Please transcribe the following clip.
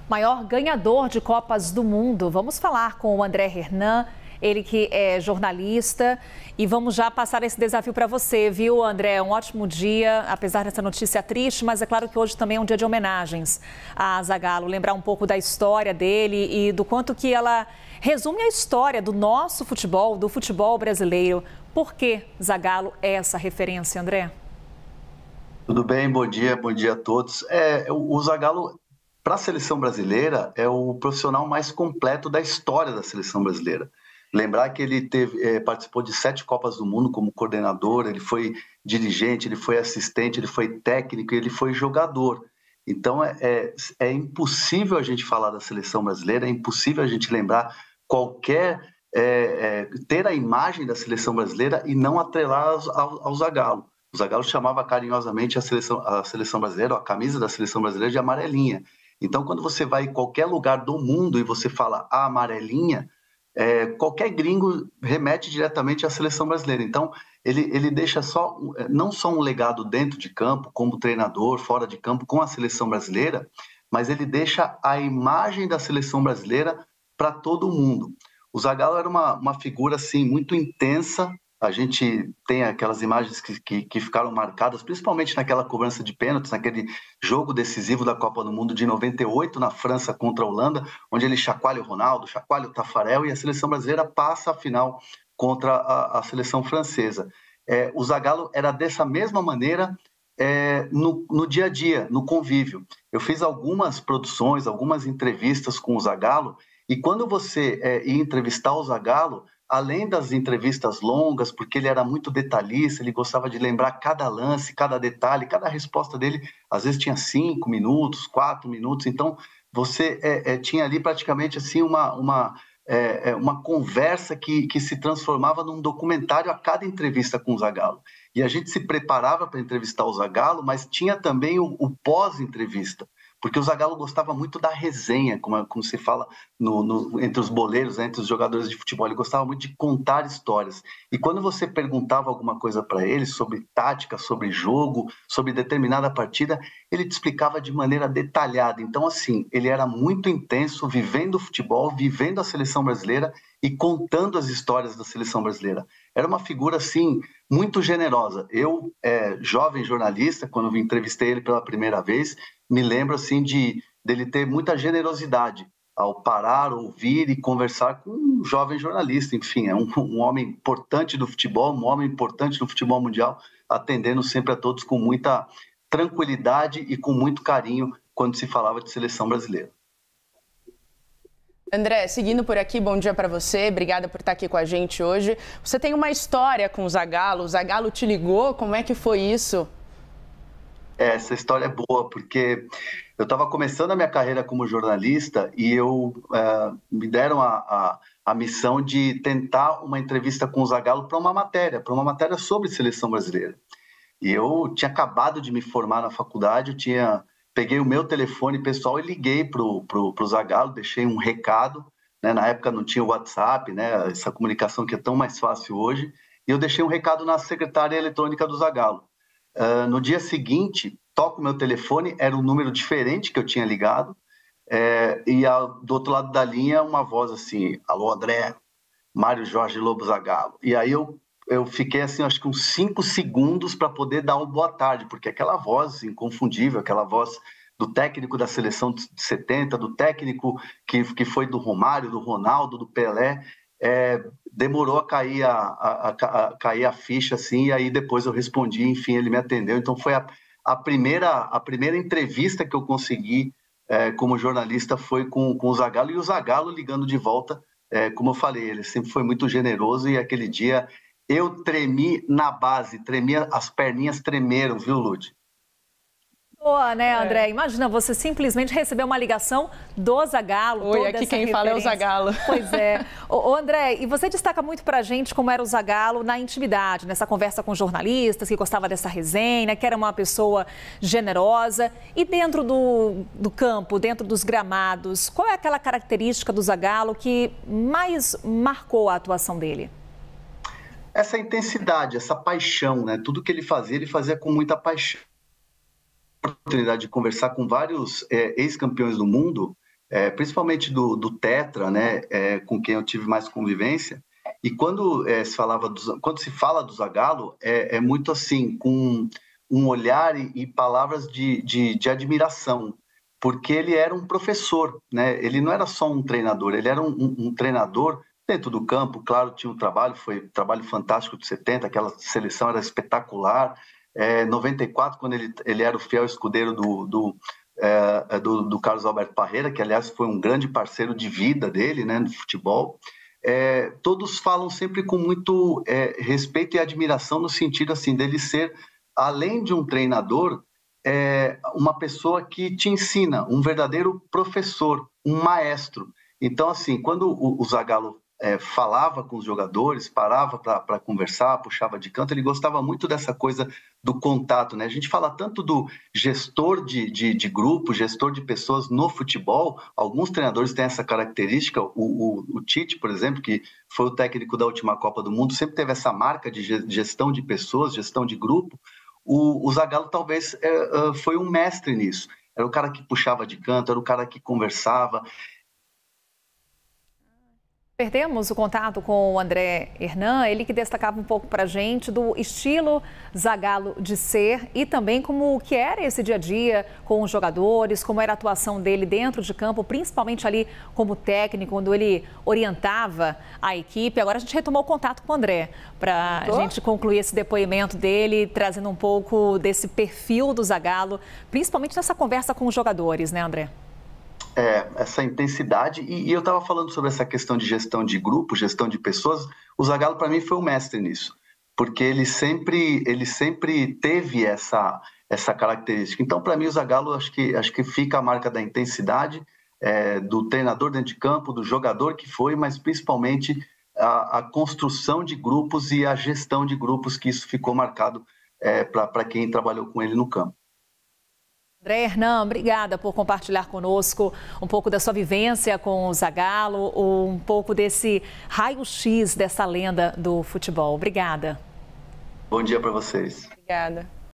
maior ganhador de Copas do Mundo. Vamos falar com o André Hernan, ele que é jornalista, e vamos já passar esse desafio para você, viu, André? Um ótimo dia, apesar dessa notícia triste, mas é claro que hoje também é um dia de homenagens a Zagallo. Lembrar um pouco da história dele e do quanto que ela resume a história do nosso futebol, do futebol brasileiro. Por que Zagallo é essa referência, André? Tudo bem, bom dia a todos. O Zagallo, para a seleção brasileira, é o profissional mais completo da história da seleção brasileira. Lembrar que ele participou de 7 Copas do Mundo como coordenador, ele foi dirigente, ele foi assistente, ele foi técnico e ele foi jogador. Então é impossível a gente falar da seleção brasileira, é impossível a gente lembrar ter a imagem da seleção brasileira e não atrelar ao Zagallo. O Zagallo chamava carinhosamente a seleção brasileira, a camisa da seleção brasileira, de amarelinha. Então, quando você vai em qualquer lugar do mundo e você fala a amarelinha, qualquer gringo remete diretamente à seleção brasileira. Então, ele deixa não só um legado dentro de campo, como treinador, fora de campo, com a seleção brasileira, mas ele deixa a imagem da seleção brasileira para todo mundo. O Zagallo era uma figura assim, muito intensa. A gente tem aquelas imagens que ficaram marcadas, principalmente naquela cobrança de pênaltis, naquele jogo decisivo da Copa do Mundo de 98, na França contra a Holanda, onde ele chacoalha o Ronaldo, chacoalha o Tafarel e a seleção brasileira passa a final contra a seleção francesa. O Zagallo era dessa mesma maneira no dia a dia, no convívio. Eu fiz algumas produções, algumas entrevistas com o Zagallo, e quando você ia entrevistar o Zagallo, além das entrevistas longas, porque ele era muito detalhista, ele gostava de lembrar cada lance, cada detalhe, cada resposta dele, às vezes tinha 5 minutos, 4 minutos, então você tinha ali praticamente assim uma conversa que se transformava num documentário a cada entrevista com o Zagallo. E a gente se preparava para entrevistar o Zagallo, mas tinha também o pós-entrevista, porque o Zagallo gostava muito da resenha, como se fala entre os boleiros, entre os jogadores de futebol. Ele gostava muito de contar histórias. E quando você perguntava alguma coisa para ele sobre tática, sobre jogo, sobre determinada partida, ele te explicava de maneira detalhada. Então, assim, ele era muito intenso, vivendo o futebol, vivendo a seleção brasileira e contando as histórias da seleção brasileira. Era uma figura, assim, muito generosa. Eu, jovem jornalista, quando eu entrevistei ele pela primeira vez, me lembro assim dele ter muita generosidade ao parar, ouvir e conversar com um jovem jornalista. Enfim, é um homem importante do futebol, um homem importante no futebol mundial, atendendo sempre a todos com muita tranquilidade e com muito carinho quando se falava de seleção brasileira. André, seguindo por aqui, bom dia para você, obrigada por estar aqui com a gente hoje. Você tem uma história com o Zagallo te ligou, como é que foi isso? Essa história é boa, porque eu estava começando a minha carreira como jornalista e me deram a missão de tentar uma entrevista com o Zagallo para uma matéria sobre seleção brasileira. E eu tinha acabado de me formar na faculdade, peguei o meu telefone pessoal e liguei para o Zagallo, deixei um recado, né? Na época não tinha o WhatsApp, né? Essa comunicação que é tão mais fácil hoje, e eu deixei um recado na secretária eletrônica do Zagallo. No dia seguinte, toco o meu telefone, era um número diferente que eu tinha ligado, do outro lado da linha, uma voz assim: alô, André, Mário Jorge Lobo Zagallo. E aí eu fiquei assim, acho que uns 5 segundos para poder dar uma boa tarde, porque aquela voz inconfundível, aquela voz do técnico da seleção de 70, do técnico que foi do Romário, do Ronaldo, do Pelé, demorou a cair a ficha, assim, e aí depois eu respondi, enfim, ele me atendeu. Então foi a primeira entrevista que eu consegui como jornalista foi com o Zagallo, e o Zagallo ligando de volta, como eu falei, ele sempre foi muito generoso, e aquele dia eu tremi na base, as perninhas tremeram, viu, Lud? Boa, né, André? Imagina você simplesmente receber uma ligação do Zagallo. Oi, aqui quem fala é o Zagallo. Pois é. Ô, André, e você destaca muito pra gente como era o Zagallo na intimidade, nessa conversa com jornalistas, que gostava dessa resenha, que era uma pessoa generosa. E dentro do campo, dentro dos gramados, qual é aquela característica do Zagallo que mais marcou a atuação dele? Essa intensidade, essa paixão, né? Tudo que ele fazia com muita paixão. A oportunidade de conversar com vários ex-campeões do mundo, principalmente do Tetra, né, com quem eu tive mais convivência. E quando se fala do Zagallo, é muito assim, com um olhar e palavras de admiração, porque ele era um professor, né? Ele não era só um treinador, ele era um treinador dentro do campo. Claro, tinha um trabalho, foi um trabalho fantástico de 70, aquela seleção era espetacular. 94, quando ele era o fiel escudeiro do Carlos Alberto Parreira, que aliás foi um grande parceiro de vida dele, né, no futebol. Todos falam sempre com muito respeito e admiração, no sentido assim dele ser, além de um treinador, uma pessoa que te ensina, um verdadeiro professor, um maestro. Então, assim, quando o Zagallo falava com os jogadores, parava para conversar, puxava de canto, ele gostava muito dessa coisa do contato, né? A gente fala tanto do gestor de grupo, gestor de pessoas no futebol. Alguns treinadores têm essa característica. O Tite, por exemplo, que foi o técnico da última Copa do Mundo, sempre teve essa marca de gestão de pessoas, gestão de grupo. O Zagallo talvez foi um mestre nisso. Era o cara que puxava de canto, era o cara que conversava. Perdemos o contato com o André Hernan, ele que destacava um pouco para a gente do estilo Zagallo de ser e também como que era esse dia a dia com os jogadores, como era a atuação dele dentro de campo, principalmente ali como técnico, quando ele orientava a equipe. Agora a gente retomou o contato com o André para a gente concluir esse depoimento dele, trazendo um pouco desse perfil do Zagallo, principalmente nessa conversa com os jogadores, né, André? Essa intensidade, e eu estava falando sobre essa questão de gestão de grupo, gestão de pessoas. O Zagallo, para mim, foi um mestre nisso, porque ele sempre teve essa característica. Então, para mim, o Zagallo, acho que fica a marca da intensidade, do treinador dentro de campo, do jogador que foi, mas principalmente a construção de grupos e a gestão de grupos, que isso ficou marcado para quem trabalhou com ele no campo. André Hernan, obrigada por compartilhar conosco um pouco da sua vivência com o Zagallo, um pouco desse raio-x dessa lenda do futebol. Obrigada. Bom dia para vocês. Obrigada.